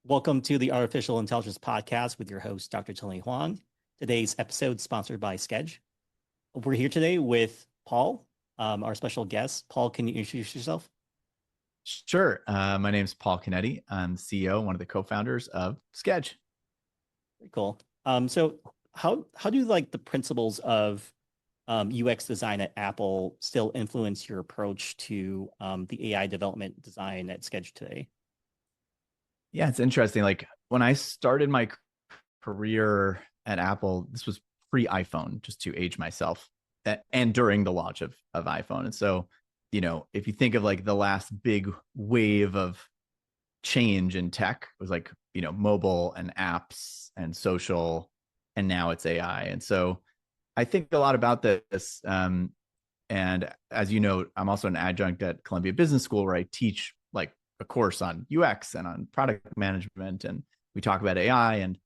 Welcome to the Artificial Intelligence Podcast with your host, Dr. Tony Huang. Today's episode is sponsored by Skej. We're here today with Paul, our special guest. Paul, can you introduce yourself? Sure. My name is Paul Canetti. I'm the CEO, one of the co-founders of Skej. Very cool. So how do like the principles of UX design at Apple still influence your approach to the AI development design at Skej today? Yeah, it's interesting. Like when I started my career at Apple, this was pre-iPhone, just to age myself, and during the launch of iPhone. And so, if you think of like the last big wave of change in tech was like, mobile and apps and social, and now it's AI. And so I think a lot about this. And as you know, I'm also an adjunct at Columbia Business School where I teach like a course on UX and on product management. And we talk about AI, and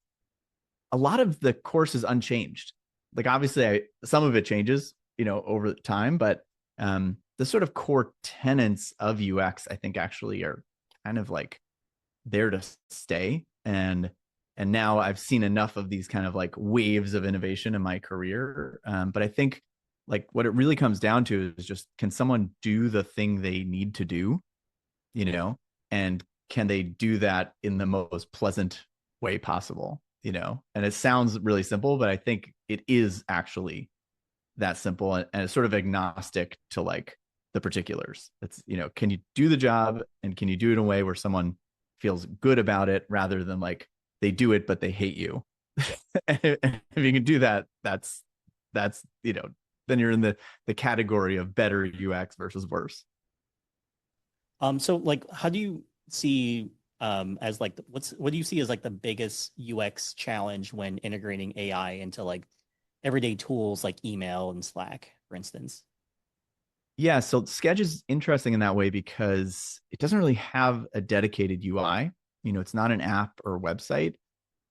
a lot of the course is unchanged. Like obviously some of it changes, over time, but the sort of core tenets of UX, I think actually are kind of like there to stay. And now I've seen enough of these kind of like waves of innovation in my career. But I think like what it really comes down to is just, can someone do the thing they need to do, and can they do that in the most pleasant way possible, and it sounds really simple, but I think it is actually that simple, and it's sort of agnostic to like the particulars. It's, can you do the job, and can you do it in a way where someone feels good about it rather than like they do it but they hate you. If you can do that, that's then you're in the category of better UX versus worse. So like how do you see as like what do you see as like the biggest UX challenge when integrating AI into like everyday tools like email and Slack, for instance? Yeah, so Sketch is interesting in that way because it doesn't really have a dedicated UI. It's not an app or website.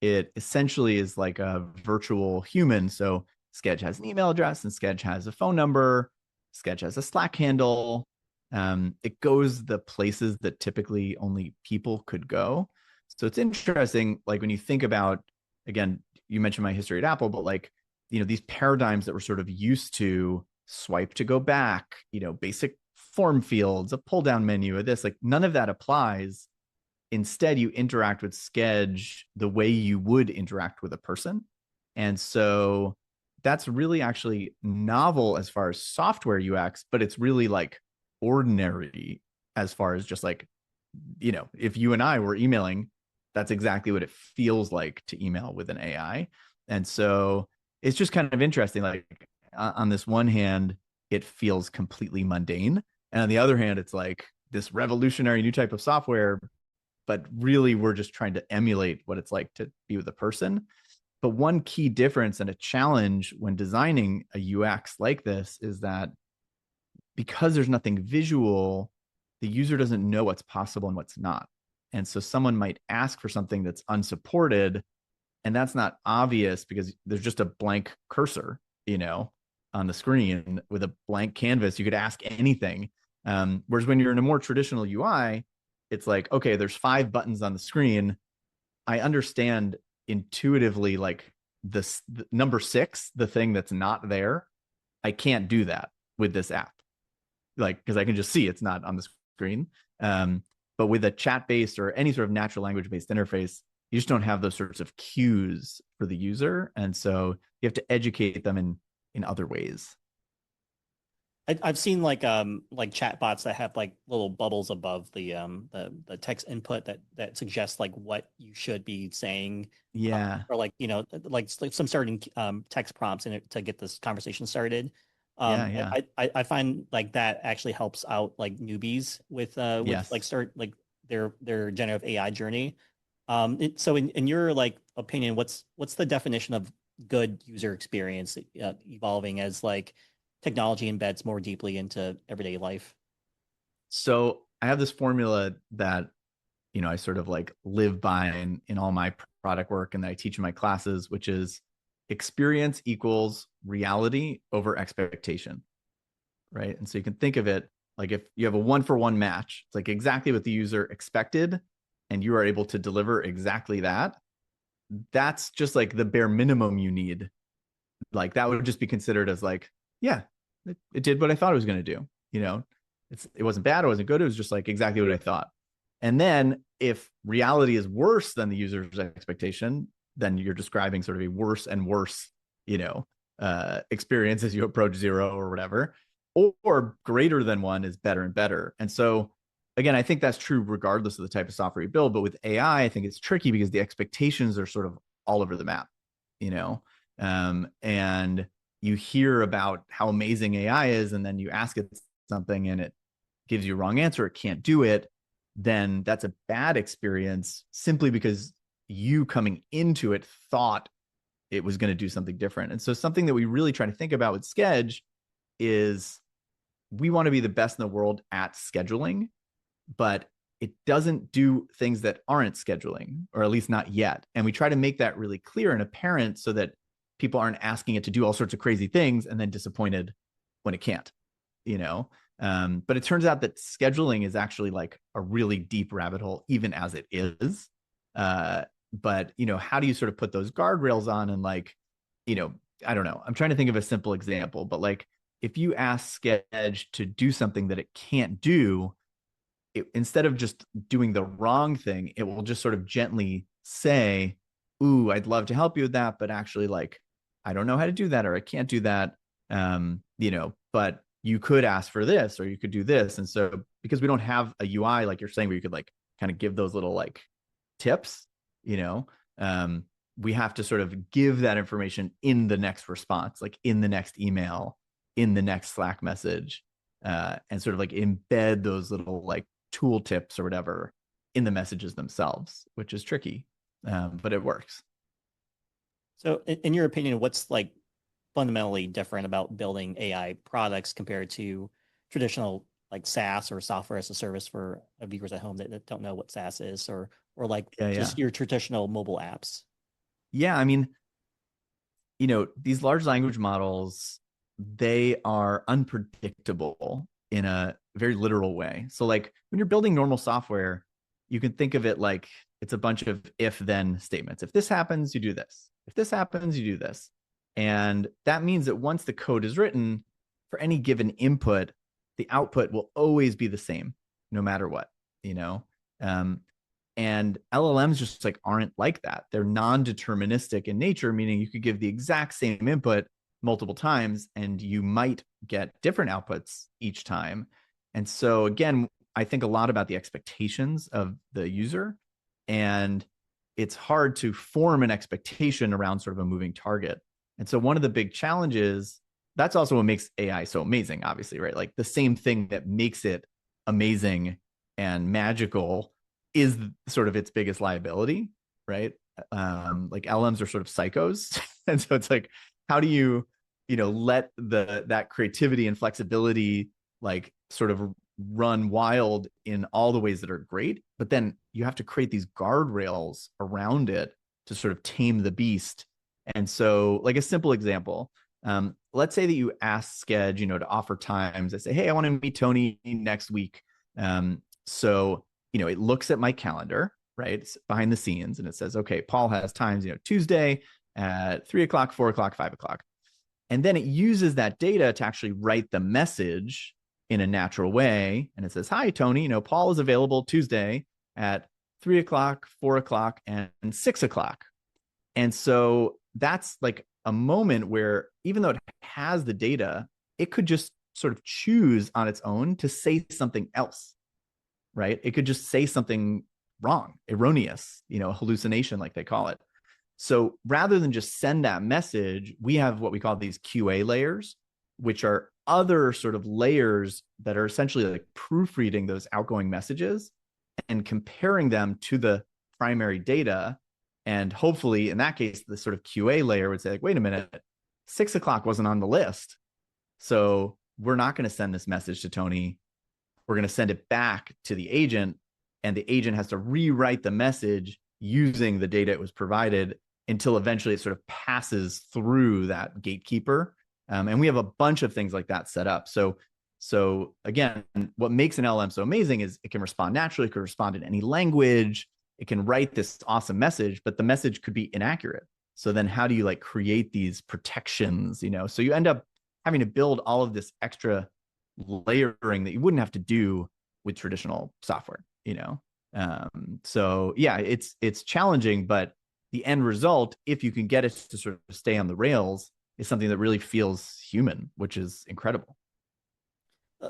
It essentially is like a virtual human. So Sketch has an email address, and Sketch has a phone number. Sketch has a Slack handle. It goes the places that typically only people could go. So it's interesting, like when you think about, again, you mentioned my history at Apple, but like, these paradigms that we're sort of used to, swipe to go back, basic form fields, a pull down menu, or this, like none of that applies. Instead, you interact with Sketch the way you would interact with a person. And so that's really actually novel as far as software UX, but it's really like ordinary as far as just like, if you and I were emailing, that's exactly what it feels like to email with an AI. And so it's just kind of interesting. Like on this one hand, it feels completely mundane. And on the other hand, it's like this revolutionary new type of software, but really we're just trying to emulate what it's like to be with a person. But one key difference and a challenge when designing a UX like this is that because there's nothing visual, the user doesn't know what's possible and what's not. And so someone might ask for something that's unsupported, and that's not obvious because there's just a blank cursor, on the screen with a blank canvas. You could ask anything. Whereas when you're in a more traditional UI, it's like, okay, there's 5 buttons on the screen. I understand intuitively, like the number 6, the thing that's not there. I can't do that with this app, like, because I can just see it's not on the screen. But with a chat-based or any sort of natural language-based interface, you just don't have those sorts of cues for the user. And so you have to educate them in other ways. I've seen like chat bots that have like little bubbles above the text input that suggests like what you should be saying, Yeah. or like like some starting text prompts in it to get this conversation started. Yeah. Yeah. I find like that actually helps out like newbies with like Yes. start like their generative AI journey. So in your like opinion, what's the definition of good user experience evolving as like technology embeds more deeply into everyday life? So I have this formula that, I sort of like live by in all my product work and that I teach in my classes, which is experience equals reality over expectation. Right. And so you can think of it like if you have a 1-for-1 match, it's like exactly what the user expected and you are able to deliver exactly that, that's just like the bare minimum you need. Like that would just be considered as like, yeah, it did what I thought it was going to do. You know, it wasn't bad, it wasn't good. It was just like exactly what I thought. And then if reality is worse than the user's expectation, then you're describing sort of a worse and worse, you know, experience as you approach zero or whatever. Or greater than one is better and better. And so again, I think that's true regardless of the type of software you build. But with AI, I think it's tricky because the expectations are sort of all over the map, you know, and you hear about how amazing AI is, and then you ask it something and it gives you a wrong answer, it can't do it, then that's a bad experience simply because you coming into it thought it was going to do something different. And so something that we really try to think about with Skej is we want to be the best in the world at scheduling, but it doesn't do things that aren't scheduling, or at least not yet. And we try to make that really clear and apparent so that people aren't asking it to do all sorts of crazy things and then disappointed when it can't, you know? But it turns out that scheduling is actually like a really deep rabbit hole, even as it is. But, you know, how do you sort of put those guardrails on? And like, you know, I don't know. I'm trying to think of a simple example, but like if you ask Skej to do something that it can't do, instead of just doing the wrong thing, it will just sort of gently say, ooh, I'd love to help you with that, but actually like, I don't know how to do that, or I can't do that. You know, but you could ask for this, or you could do this. And so because we don't have a UI, like you're saying, where you could like kind of give those little like tips, you know, we have to sort of give that information in the next response, like in the next email, in the next Slack message, and sort of like embed those little like tool tips or whatever in the messages themselves, which is tricky, but it works. So in your opinion, what's like fundamentally different about building AI products compared to traditional like SaaS or software as a service for viewers at home that don't know what SaaS is, or like Yeah, yeah. just your traditional mobile apps? Yeah, I mean, you know, these large language models, they are unpredictable in a very literal way. So like when you're building normal software, you can think of it like it's a bunch of if then statements. If this happens, you do this. If this happens, you do this. And that means that once the code is written, for any given input, the output will always be the same, no matter what, you know? Um, and LLMs just like aren't like that. They're non-deterministic in nature, meaning you could give the exact same input multiple times and you might get different outputs each time. And so again, I think a lot about the expectations of the user, and it's hard to form an expectation around sort of a moving target. And so one of the big challenges, that's also what makes AI so amazing, obviously, right? Like the same thing that makes it amazing and magical is sort of its biggest liability, right? Like LMs are sort of psychos. And so it's like, how do you, you know, let that creativity and flexibility like sort of run wild in all the ways that are great, but then you have to create these guardrails around it to sort of tame the beast. And so like a simple example, let's say that you ask Skej, you know, to offer times. I say, hey, I want to meet Tony next week. So, you know, it looks at my calendar, right? It's behind the scenes, and it says, okay, Paul has times, you know, Tuesday at 3 o'clock, 4 o'clock, 5 o'clock. And then it uses that data to actually write the message in a natural way. And it says, hi, Tony, you know, Paul is available Tuesday at 3 o'clock, 4 o'clock, and 6 o'clock. And so that's like a moment where even though it has the data, it could just sort of choose on its own to say something else, right? It could just say something wrong, erroneous, you know, hallucination, like they call it. So rather than just send that message, we have what we call these QA layers, which are other sort of layers that are essentially like proofreading those outgoing messages and comparing them to the primary data. And hopefully, in that case, the sort of QA layer would say, like, wait a minute, 6 o'clock wasn't on the list. So we're not going to send this message to Tony. We're going to send it back to the agent, and the agent has to rewrite the message using the data it was provided until eventually it sort of passes through that gatekeeper. And we have a bunch of things like that set up. So again, what makes an LM so amazing is it can respond naturally. It can respond in any language. it can write this awesome message, but the message could be inaccurate. So then how do you like create these protections, you know? So you end up having to build all of this extra layering that you wouldn't have to do with traditional software, you know? So yeah, it's challenging, but the end result, if you can get it to sort of stay on the rails, is something that really feels human, which is incredible.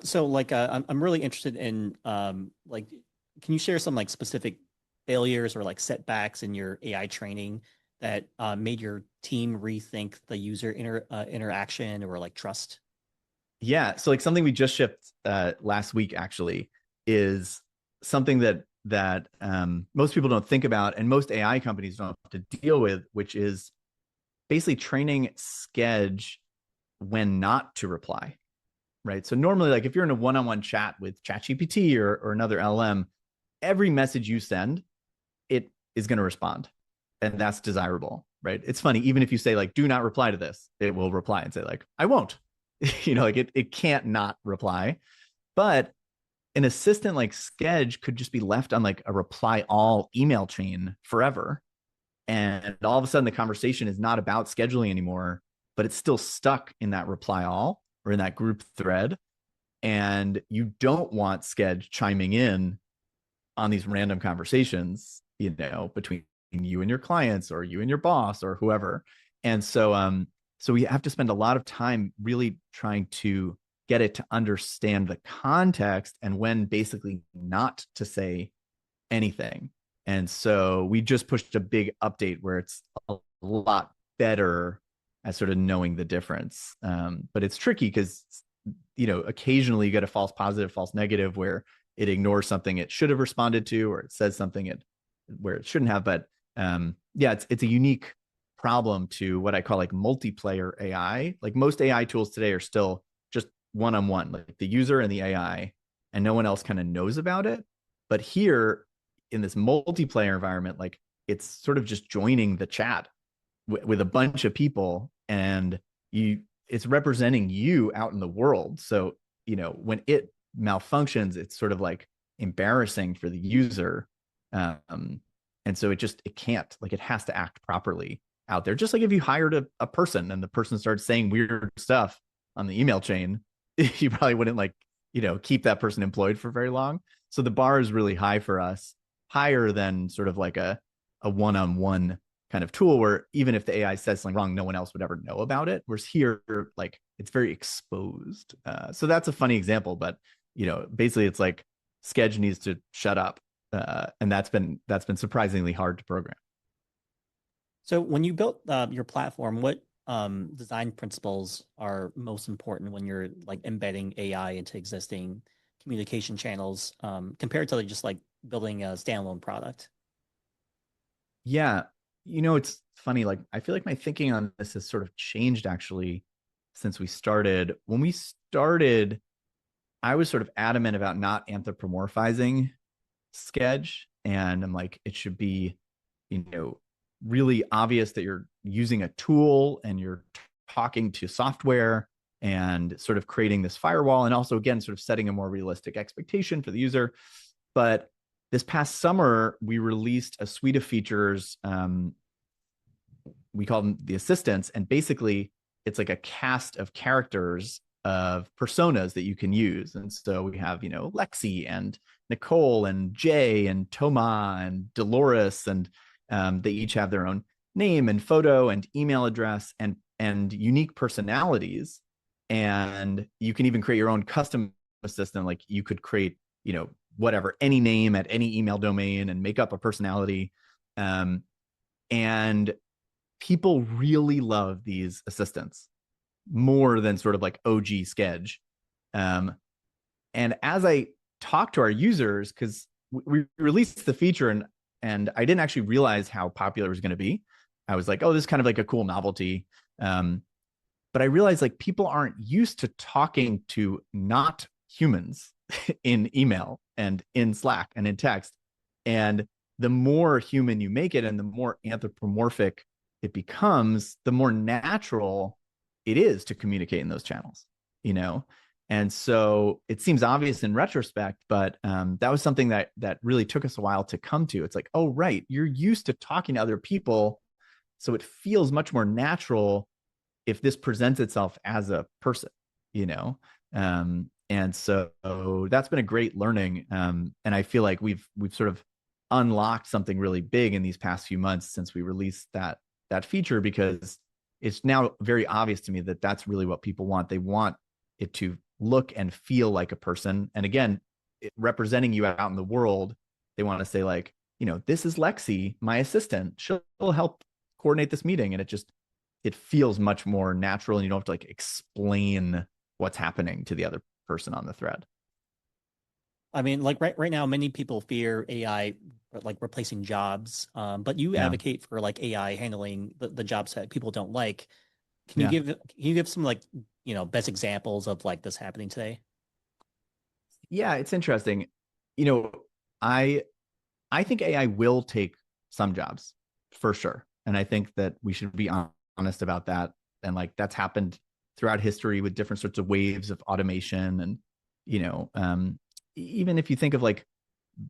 So like I'm really interested in like can you share some like specific failures or like setbacks in your AI training that made your team rethink the user interaction or like trust? Yeah. So like something we just shipped last week actually is something that most people don't think about and most AI companies don't have to deal with, which is basically training Skej when not to reply. Right. So normally, like if you're in a one-on-one chat with ChatGPT or another LM, every message you send, it is going to respond. And that's desirable. Right. It's funny, even if you say like, do not reply to this, it will reply and say, like, I won't. Like it can't not reply. But an assistant like Skej could just be left on like a reply all email chain forever. And all of a sudden the conversation is not about scheduling anymore, but it's still stuck in that reply all or in that group thread. And you don't want Skej chiming in on these random conversations, you know, between you and your clients or you and your boss or whoever. And so we have to spend a lot of time really trying to get it to understand the context and when basically not to say anything. And so we just pushed a big update where it's a lot better at sort of knowing the difference. But it's tricky because, you know, occasionally you get a false positive, false negative where it ignores something it should have responded to, or it says something it where it shouldn't have. But yeah, it's a unique problem to what I call like multiplayer AI. Like most AI tools today are still just one-on-one, like the user and the AI, and no one else kind of knows about it. But here in this multiplayer environment, like it's sort of just joining the chat with a bunch of people, and it's representing you out in the world. So, you know, when it malfunctions, it's sort of like embarrassing for the user. And so it can't, like, it has to act properly out there. Just like if you hired a person and the person starts saying weird stuff on the email chain, you probably wouldn't like, you know, keep that person employed for very long. So the bar is really high for us, higher than sort of like a one-on-one kind of tool where even if the AI says something wrong, no one else would ever know about it. Whereas here, like it's very exposed. So that's a funny example, but you know, basically it's like Skej needs to shut up, and that's been surprisingly hard to program. So when you built your platform, what design principles are most important when you're like embedding AI into existing communication channels compared to like, just like building a standalone product? Yeah, you know, it's funny. Like I feel like my thinking on this has sort of changed actually since we started. When we started, I was sort of adamant about not anthropomorphizing Sketch, and I'm like, it should be, you know, really obvious that you're using a tool and you're talking to software and sort of creating this firewall, and also again sort of setting a more realistic expectation for the user. But this past summer, we released a suite of features. We call them the assistants, and basically it's like a cast of characters of personas that you can use. And so we have, you know, Lexi and Nicole and Jay and Toma and Dolores, and they each have their own name and photo and email address and unique personalities. And you can even create your own custom assistant. Like you could create, you know, whatever, any name at any email domain and make up a personality. And people really love these assistants more than sort of like OG Sketch. Um, and as I talk to our users, because we released the feature and I didn't actually realize how popular it was going to be. I was like, oh, this is kind of like a cool novelty. But I realized like people aren't used to talking to not humans in email and in Slack and in text. And the more human you make it and the more anthropomorphic it becomes, the more natural it is to communicate in those channels, you know? And so it seems obvious in retrospect, but that was something that really took us a while to come to. It's like, oh, right, you're used to talking to other people, so it feels much more natural if this presents itself as a person, you know? And so that's been a great learning. And I feel like we've sort of unlocked something really big in these past few months since we released that feature, because it's now very obvious to me that that's really what people want. They want it to look and feel like a person. And again, representing you out in the world, they want to say like, this is Lexi, my assistant. She'll help coordinate this meeting. And it feels much more natural, and you don't have to like explain what's happening to the other person on the thread. I mean, like right now, many people fear AI like replacing jobs, but you Yeah. advocate for like AI handling the jobs that people don't like. Yeah. Can you give some like best examples of like this happening today? Yeah. It's interesting. You know, I I think AI will take some jobs for sure. And I think that we should be honest about that. And like that's happened throughout history with different sorts of waves of automation. And, you know, even if you think of like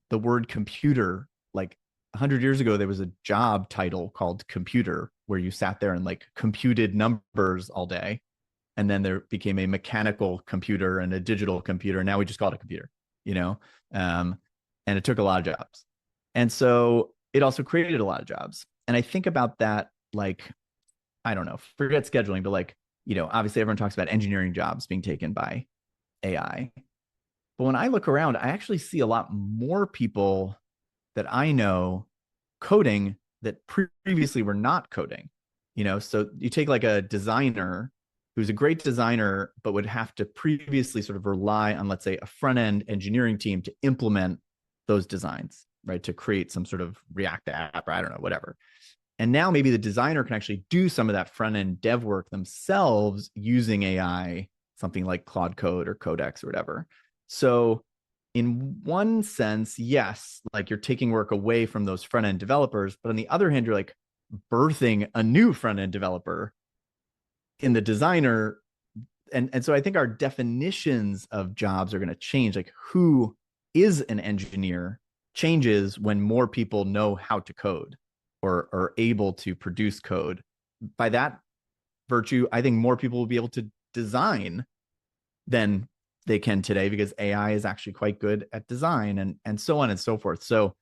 the word computer, like 100 years ago, there was a job title called computer where you sat there and like computed numbers all day. And then there became a mechanical computer and a digital computer. Now we just call it a computer, you know? Um, and it took a lot of jobs. And so it also created a lot of jobs. And I think about that, like, I don't know, forget scheduling, but like, obviously everyone talks about engineering jobs being taken by AI. But when I look around, I actually see a lot more people that I know coding that previously were not coding. So you take like a designer who's a great designer, but would have to previously sort of rely on, let's say, a front end engineering team to implement those designs, right? To create some sort of React app, or I don't know, whatever. And now maybe the designer can actually do some of that front end dev work themselves using AI, something like Claude Code or Codex or whatever. So, in one sense, yes, like you're taking work away from those front end developers. But on the other hand, you're like birthing a new front end developer in the designer. And so I think our definitions of jobs are going to change. Like who is an engineer changes when more people know how to code or are able to produce code. By that virtue, I think more people will be able to design than they can today, because AI is actually quite good at design, and so on and so forth. So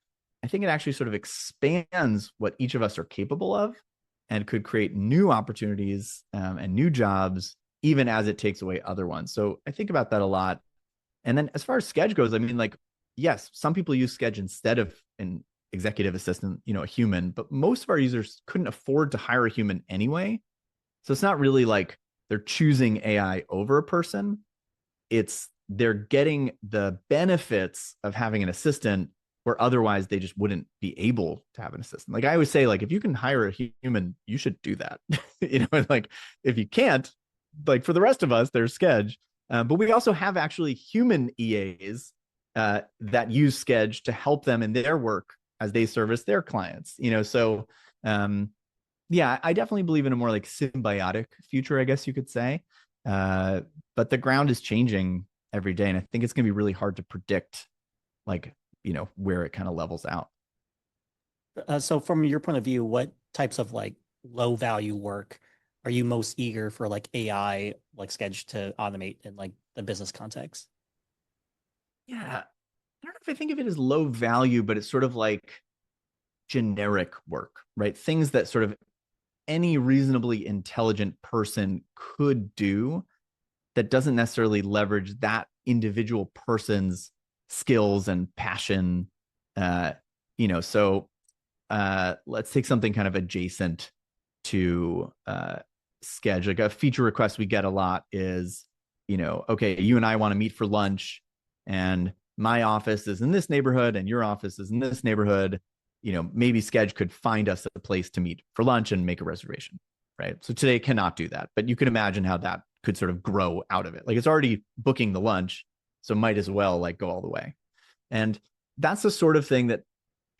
I think it actually sort of expands what each of us are capable of and could create new opportunities and new jobs, even as it takes away other ones. So I think about that a lot. And then as far as Skej goes, I mean, like, yes, some people use Skej instead of an executive assistant, a human, but most of our users couldn't afford to hire a human anyway. So it's not really like they're choosing AI over a person. It's they're getting the benefits of having an assistant where otherwise they just wouldn't be able to have an assistant. Like I always say, like if you can hire a human, you should do that. Like if you can't, like for the rest of us, there's Skej. But we also have actually human EAs that use Skej to help them in their work as they service their clients. So yeah, I definitely believe in a more like symbiotic future, I guess you could say. Uh, but the ground is changing every day, and I think it's going to be really hard to predict, like where it kind of levels out. So from your point of view, what types of like low value work are you most eager for like AI like Sketch to automate in like the business context? Yeah, I don't know if I think of it as low value, but it's sort of like generic work, right? Things that sort of any reasonably intelligent person could do that doesn't necessarily leverage that individual person's skills and passion. Uh, so let's take something kind of adjacent to Skej. Like a feature request we get a lot is, okay, you and I want to meet for lunch, and my office is in this neighborhood, and your office is in this neighborhood. Maybe Skej could find us a place to meet for lunch and make a reservation, right? So today cannot do that, but you can imagine how that could sort of grow out of it. Like it's already booking the lunch, so might as well like go all the way. And that's the sort of thing that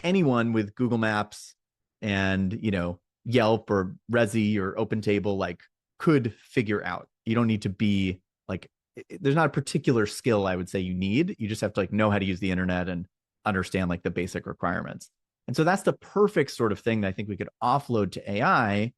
anyone with Google Maps and Yelp or Resi or OpenTable like could figure out. You don't need to be like there's not a particular skill I would say you need. You just have to like know how to use the internet and understand like the basic requirements. And so that's the perfect sort of thing that I think we could offload to AI.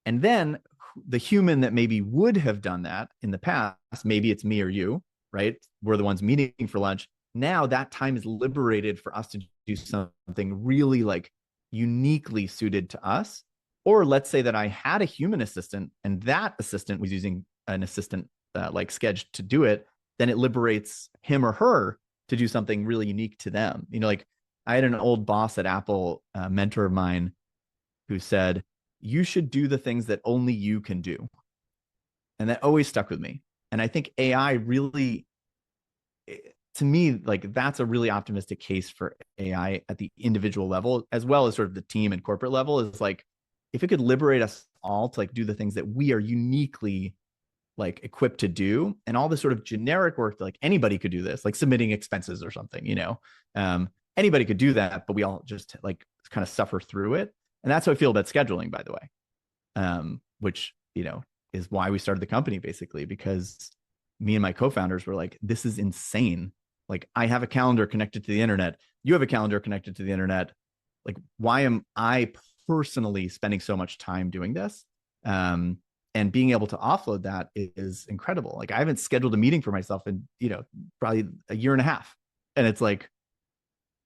And then the human that maybe would have done that in the past, maybe it's me or you, right? We're the ones meeting for lunch. Now that time is liberated for us to do something really like uniquely suited to us. Or let's say that I had a human assistant and that assistant was using an assistant like Skej to do it, then it liberates him or her to do something really unique to them. You know, like I had an old boss at Apple, a mentor of mine, who said, you should do the things that only you can do. And that always stuck with me. And I think AI really, to me, like that's a really optimistic case for AI at the individual level, as well as sort of the team and corporate level, is like, if it could liberate us all to like do the things that we are uniquely like equipped to do, and all this sort of generic work that like anybody could do this, like submitting expenses or something, you know, anybody could do that, but we all just like kind of suffer through it. And that's how I feel about scheduling, by the way, which, you know, is why we started the company basically, because me and my co-founders were like, this is insane. Like I have a calendar connected to the internet. You have a calendar connected to the internet. Like, why am I personally spending so much time doing this? And being able to offload that is incredible. Like I haven't scheduled a meeting for myself in, you know, probably a year and a half. And it's like,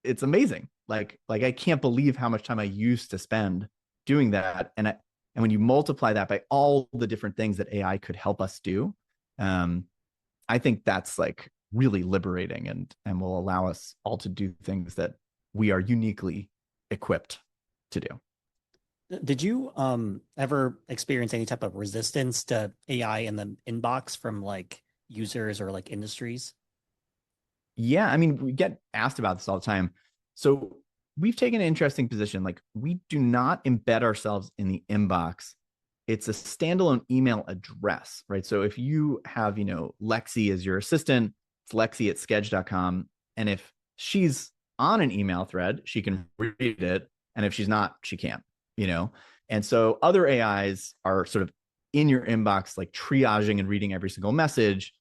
it's amazing. Like I can't believe how much time I used to spend doing that. And when you multiply that by all the different things that AI could help us do, I think that's like really liberating and will allow us all to do things that we are uniquely equipped to do. Did you ever experience any type of resistance to AI in the inbox from like users or like industries? Yeah, I mean, we get asked about this all the time. So we've taken an interesting position. Like, we do not embed ourselves in the inbox. It's a standalone email address, right? So if you have, you know, Lexi as your assistant, it's Lexi at skej.com. And if she's on an email thread, she can read it. And if she's not, she can't, you know? And so other AIs are sort of in your inbox, like triaging and reading every single message.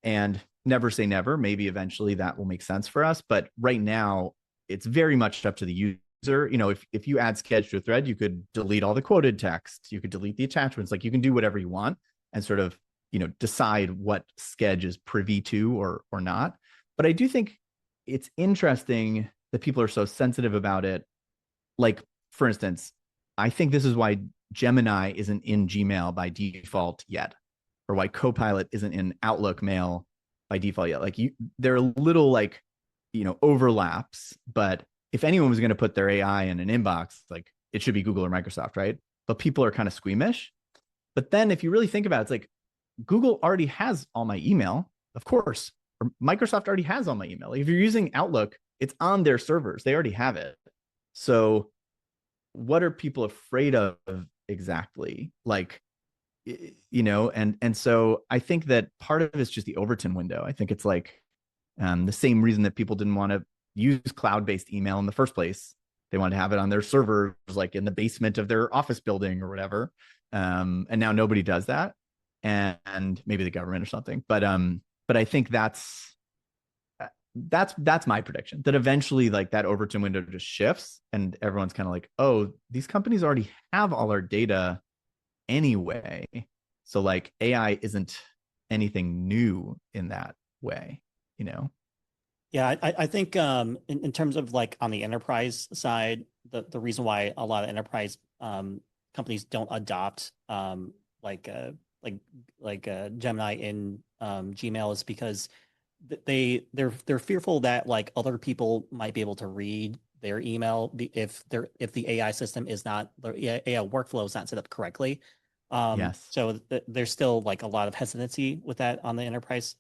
And never say never. Maybe eventually that will make sense for us. But right now, it's very much up to the user. You know, if you add Skej to a thread, you could delete all the quoted text. You could delete the attachments. Like you can do whatever you want and sort of, you know, decide what Skej is privy to or not. But I do think it's interesting that people are so sensitive about it. Like, for instance, I think this is why Gemini isn't in Gmail by default yet, or why Copilot isn't in Outlook Mail by default yet. Like there are little like, you know, overlaps, but if anyone was going to put their AI in an inbox, like it should be Google or Microsoft, right? But people are kind of squeamish. But then if you really think about it, it's like Google already has all my email, of course, or Microsoft already has all my email. Like if you're using Outlook, it's on their servers. They already have it. So what are people afraid of exactly? Like, you know, and so I think that part of it is just the Overton window. I think it's like the same reason that people didn't want to use cloud-based email in the first place. They wanted to have it on their servers, like in the basement of their office building or whatever. And now nobody does that, and maybe the government or something. But I think that's my prediction, that eventually like that Overton window just shifts, and everyone's kind of like, oh, these companies already have all our data anyway. So like AI isn't anything new in that way, you know? Yeah, I think in terms of like on the enterprise side, the reason why a lot of enterprise companies don't adopt like Gemini in Gmail is because they're fearful that like other people might be able to read their email if the AI system is not the AI workflow is not set up correctly. Yes. So there's still like a lot of hesitancy with that on the enterprise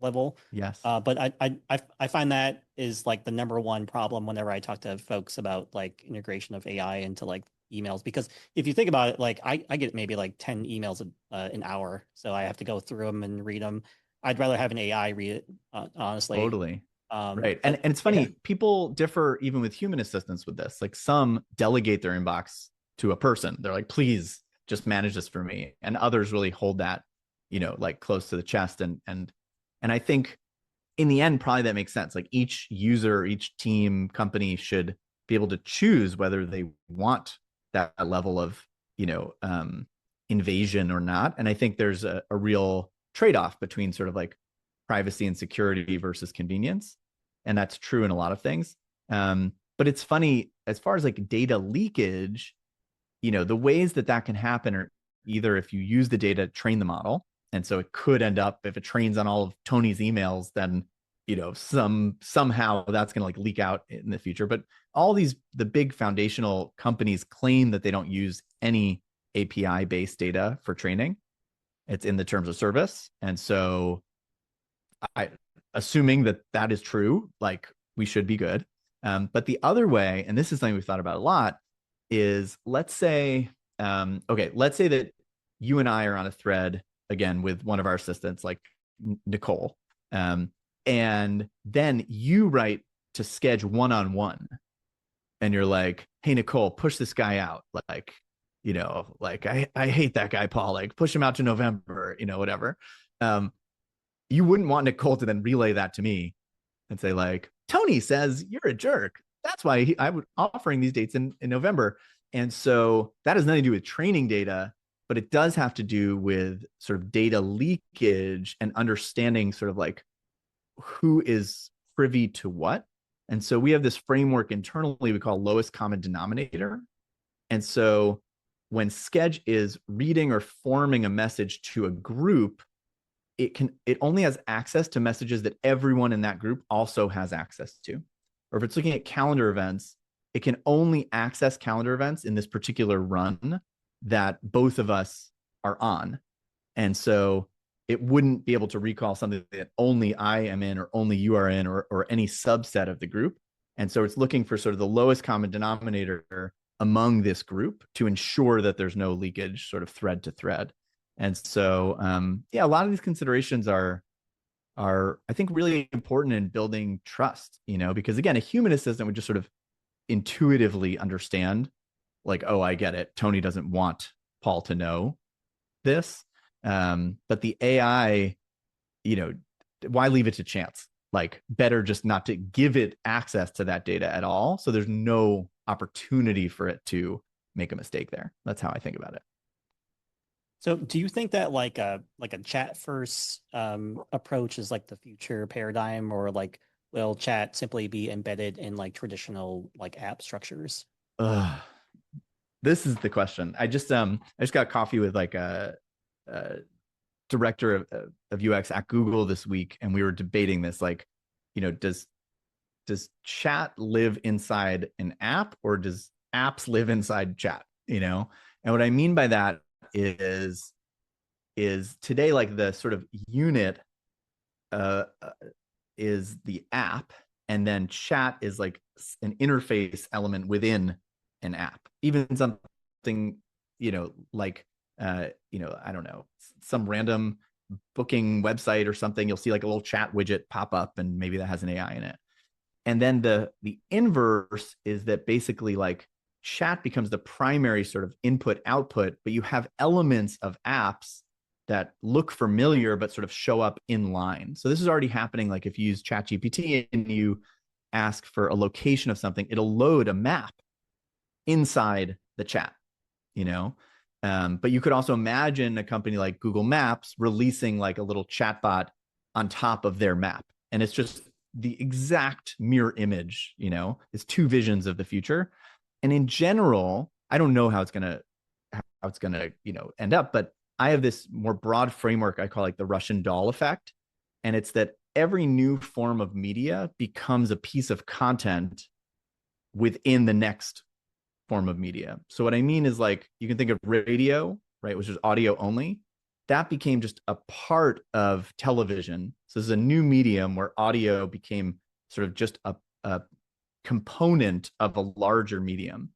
level. Yes. But I find that is like the number one problem whenever I talk to folks about like integration of AI into like emails. Because if you think about it, like I get maybe like 10 emails an hour, so I have to go through them and read them. I'd rather have an AI read it, honestly. Totally. Right. But And it's yeah, funny, people differ even with human assistants with this. Like some delegate their inbox to a person. They're like, please just manage this for me. And others really hold that, you know, like close to the chest and And I think in the end, probably that makes sense. Like each user, each team, company should be able to choose whether they want that level of, you know, invasion or not. And I think there's a real trade-off between sort of like privacy and security versus convenience. And that's true in a lot of things. But it's funny, as far as like data leakage, you know, the ways that that can happen are either if you use the data to train the model, and so it could end up, if it trains on all of Tony's emails, then you know somehow that's going to like leak out in the future. But all these, the big foundational companies claim that they don't use any API based data for training. It's in the terms of service. And so I, assuming that that is true, like we should be good. But the other way, and this is something we've thought about a lot, is let's say, okay, let's say that you and I are on a thread again with one of our assistants, like Nicole, and then you write to Skej one-on-one, and you're like, "Hey Nicole, push this guy out." Like, you know, like I hate that guy, Paul. Like, push him out to November, you know, whatever. Um, you wouldn't want Nicole to then relay that to me and say like, Tony says you're a jerk. That's why I would offering these dates in November. And so that has nothing to do with training data, but it does have to do with sort of data leakage and understanding sort of like who is privy to what. And so we have this framework internally we call lowest common denominator. And so when Skej is reading or forming a message to a group, it only has access to messages that everyone in that group also has access to. Or if it's looking at calendar events, it can only access calendar events in this particular run that both of us are on. And so it wouldn't be able to recall something that only I am in or only you are in, or any subset of the group. And so it's looking for sort of the lowest common denominator among this group to ensure that there's no leakage sort of thread to thread. And so, yeah, a lot of these considerations are I think really important in building trust, you know, because again, a human assistant would just sort of intuitively understand, like, oh, I get it. Tony doesn't want Paul to know this. But the AI, you know, why leave it to chance? Like, better just not to give it access to that data at all. So there's no opportunity for it to make a mistake there. That's how I think about it. So do you think that like a chat first approach is like the future paradigm, or like will chat simply be embedded in like traditional like app structures? Ugh, this is the question. I just got coffee with like a director of UX at Google this week, and we were debating this. Like, you know, does chat live inside an app, or does apps live inside chat? You know, and what I mean by that is today like the sort of unit uh, is the app, and then chat is like an interface element within an app. Even something, you know, like you know, I don't know, some random booking website or something, you'll see like a little chat widget pop up, and maybe that has an AI in it. And then the inverse is that basically like chat becomes the primary sort of input output, but you have elements of apps that look familiar but sort of show up in line. So this is already happening. Like if you use ChatGPT and you ask for a location of something, it'll load a map inside the chat, you know. But you could also imagine a company like Google Maps releasing like a little chatbot on top of their map, and it's just the exact mirror image, you know. It's two visions of the future. And in general, I don't know how it's gonna you know end up, but I have this more broad framework I call like the Russian doll effect, and it's that every new form of media becomes a piece of content within the next form of media. So what I mean is like you can think of radio, right, which is audio only. That became just a part of television. So this is a new medium where audio became sort of just a component of a larger medium.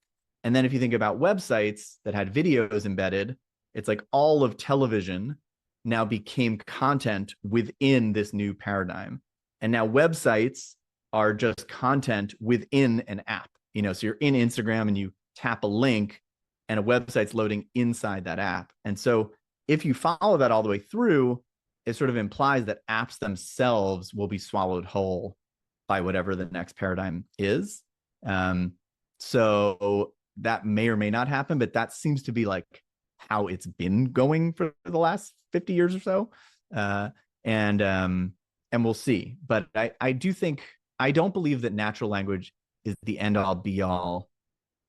And then if you think about websites that had videos embedded, it's like all of television now became content within this new paradigm. And now websites are just content within an app. You know, so you're in Instagram and you tap a link and a website's loading inside that app. And so if you follow that all the way through, it sort of implies that apps themselves will be swallowed whole by whatever the next paradigm is. Um, so that may or may not happen, but that seems to be like how it's been going for the last 50 years or so. Uh, and and we'll see. But I do think I don't believe that natural language is the end all be all.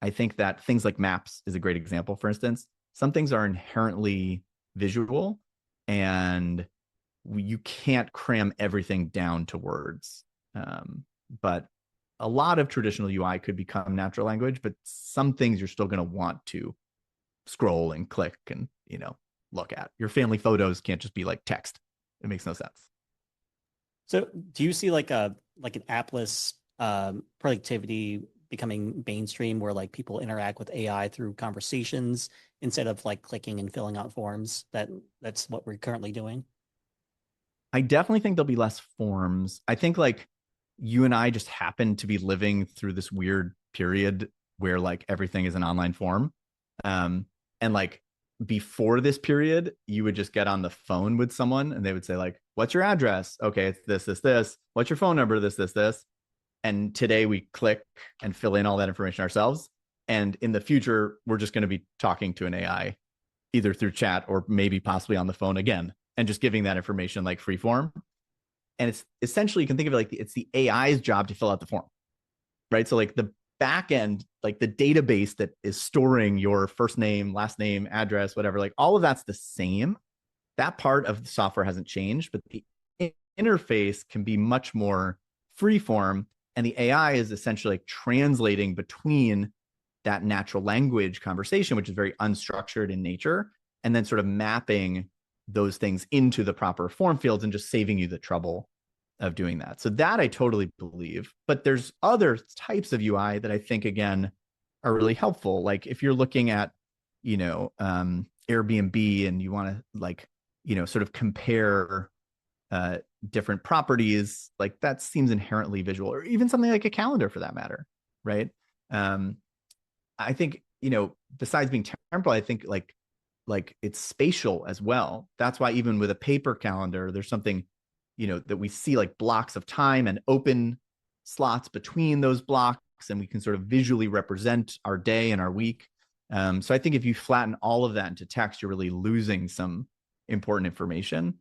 I think that things like maps is a great example. For instance, some things are inherently visual, and you can't cram everything down to words. But a lot of traditional UI could become natural language, but some things you're still going to want to scroll and click and, look at. Your family photos can't just be like text. It makes no sense. So do you see like an appless productivity becoming mainstream where like people interact with AI through conversations instead of like clicking and filling out forms? That's what we're currently doing. I definitely think there'll be less forms. I think like you and I just happen to be living through this weird period where like everything is an online form. And like before this period, you would just get on the phone with someone and they would say, like, what's your address? Okay, it's this, this, this. What's your phone number? This, this, this. And today we click and fill in all that information ourselves. And in the future, we're just going to be talking to an AI either through chat or maybe possibly on the phone again and just giving that information like free form. And it's essentially, you can think of it like it's the AI's job to fill out the form, right? So like the back end, like the database that is storing your first name, last name, address, whatever, like all of that's the same. That part of the software hasn't changed, but the interface can be much more free form. And the AI is essentially like translating between that natural language conversation, which is very unstructured in nature, and then sort of mapping those things into the proper form fields and just saving you the trouble of doing that. So that I totally believe. But there's other types of UI that I think, again, are really helpful. Like if you're looking at, Airbnb and you want to like, sort of compare different properties, like that seems inherently visual, or even something like a calendar for that matter, right? I think, besides being temporal, I think like it's spatial as well. That's why even with a paper calendar, there's something, that we see like blocks of time and open slots between those blocks, and we can sort of visually represent our day and our week. So I think if you flatten all of that into text, you're really losing some important information.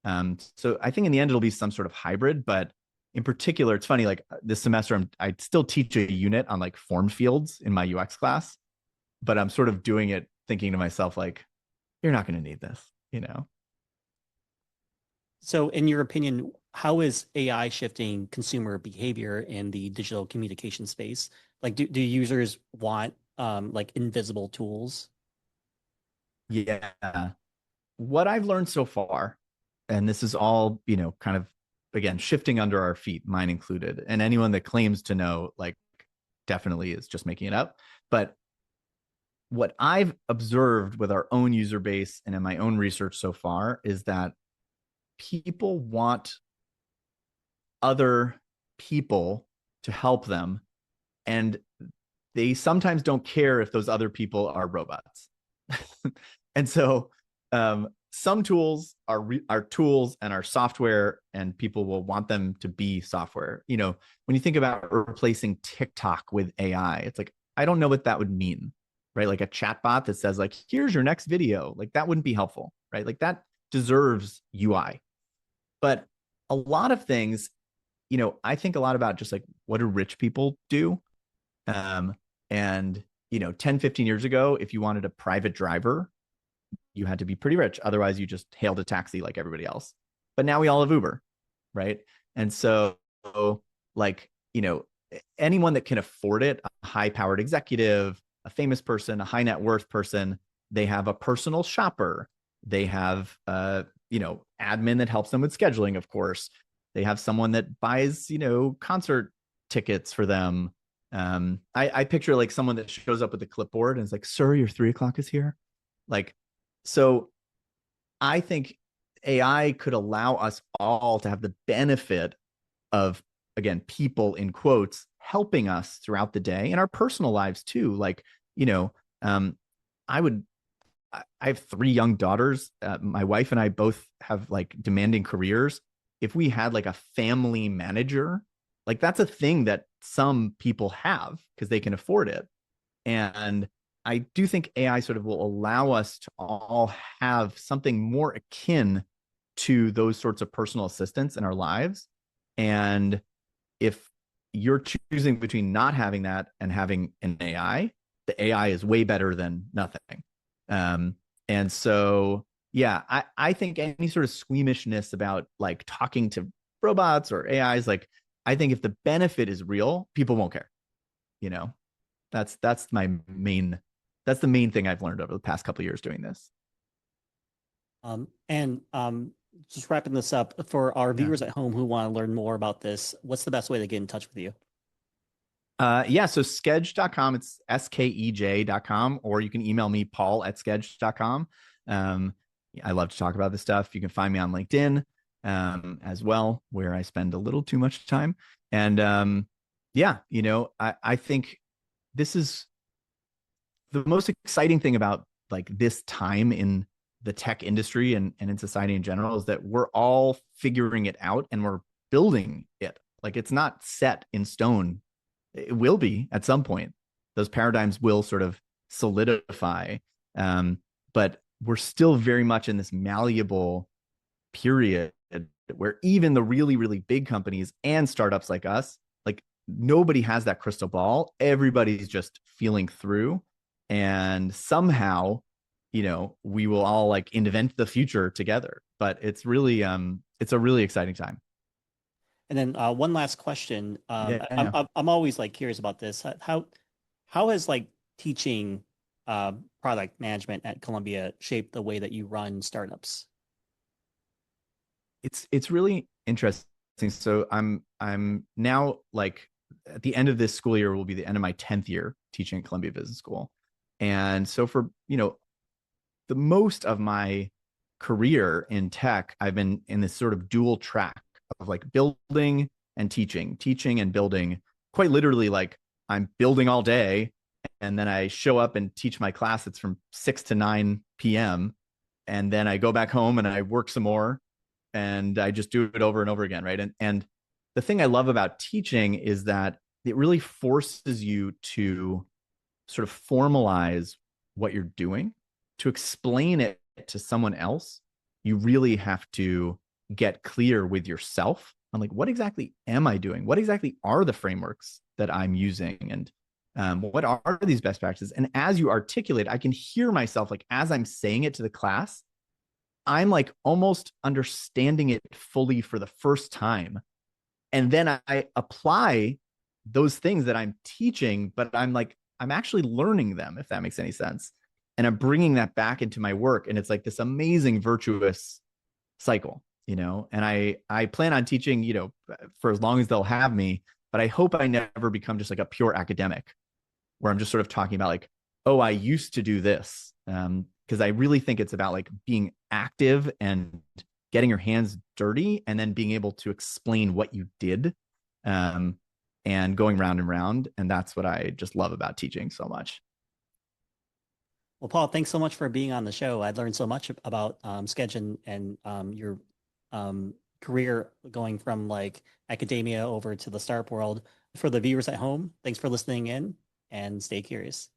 So I think in the end, it'll be some sort of hybrid, but in particular, it's funny, like this semester, I still teach a unit on like form fields in my UX class, but I'm sort of doing it thinking to myself, like, you're not going to need this. So in your opinion, how is AI shifting consumer behavior in the digital communication space? Like do users want like invisible tools? Yeah. What I've learned so far, and this is all, kind of, again, shifting under our feet, mine included, and anyone that claims to know, like, definitely is just making it up. But what I've observed with our own user base and in my own research so far is that people want other people to help them, and they sometimes don't care if those other people are robots. And so some tools are tools and are software, and people will want them to be software. When you think about replacing TikTok with AI, it's like, I don't know what that would mean, right? Like a chatbot that says like, here's your next video. Like that wouldn't be helpful, right? Like that deserves UI. But a lot of things, I think a lot about just like, what do rich people do? And 10, 15 years ago, if you wanted a private driver, you had to be pretty rich. Otherwise, you just hailed a taxi like everybody else. But now we all have Uber, right? And so, like, anyone that can afford it, a high powered executive, a famous person, a high net worth person, they have a personal shopper. They have, admin that helps them with scheduling, of course. They have someone that buys, concert tickets for them. I picture like someone that shows up with a clipboard and is like, sir, your 3 o'clock is here. Like, so I think AI could allow us all to have the benefit of, again, people in quotes helping us throughout the day and our personal lives too. Like, um, I would I have 3 young daughters. My wife and I both have like demanding careers. If we had like a family manager, like that's a thing that some people have because they can afford it. And I do think AI sort of will allow us to all have something more akin to those sorts of personal assistants in our lives. And if you're choosing between not having that and having an AI, the AI is way better than nothing. Um, and so, yeah, I think any sort of squeamishness about like talking to robots or AIs, like I think if the benefit is real, people won't care. You know, that's my main that's the main thing I've learned over the past couple of years doing this. And just wrapping this up for our Yeah. viewers at home who want to learn more about this, what's the best way to get in touch with you? Yeah, so skej.com, it's skej.com, or you can email me, paul@skej.com. Um, I love to talk about this stuff. You can find me on LinkedIn as well, where I spend a little too much time. And yeah, I think this is the most exciting thing about like this time in the tech industry and in society in general is that we're all figuring it out and we're building it. Like it's not set in stone. It will be at some point. Those paradigms will sort of solidify. Um, but we're still very much in this malleable period where even the really, really big companies and startups like us, like nobody has that crystal ball. Everybody's just feeling through. And somehow, we will all like invent the future together. But it's a really exciting time. And then one last question. Yeah. I'm always like curious about this. How has like teaching product management at Columbia shaped the way that you run startups? It's really interesting. So I'm now like at the end of this school year will be the end of my 10th year teaching at Columbia Business School. And so for, the most of my career in tech, I've been in this sort of dual track of like building and teaching, teaching and building. Quite literally, like I'm building all day and then I show up and teach my class. It's from 6 to 9 p.m. And then I go back home and I work some more and I just do it over and over again, right? And the thing I love about teaching is that it really forces you to sort of formalize what you're doing. To explain it to someone else, you really have to get clear with yourself on like what exactly am I doing? What exactly are the frameworks that I'm using? And what are these best practices? And as you articulate, I can hear myself like as I'm saying it to the class, I'm like almost understanding it fully for the first time. And then I apply those things that I'm teaching, but I'm actually learning them, if that makes any sense. And I'm bringing that back into my work. And it's like this amazing virtuous cycle, and I plan on teaching, for as long as they'll have me, but I hope I never become just like a pure academic where I'm just sort of talking about like, oh, I used to do this. Because I really think it's about like being active and getting your hands dirty and then being able to explain what you did, um, and going round and round. And that's what I just love about teaching so much. Well, Paul, thanks so much for being on the show. I learned so much about Sketch and your career going from like academia over to the startup world. For the viewers at home, thanks for listening in and stay curious.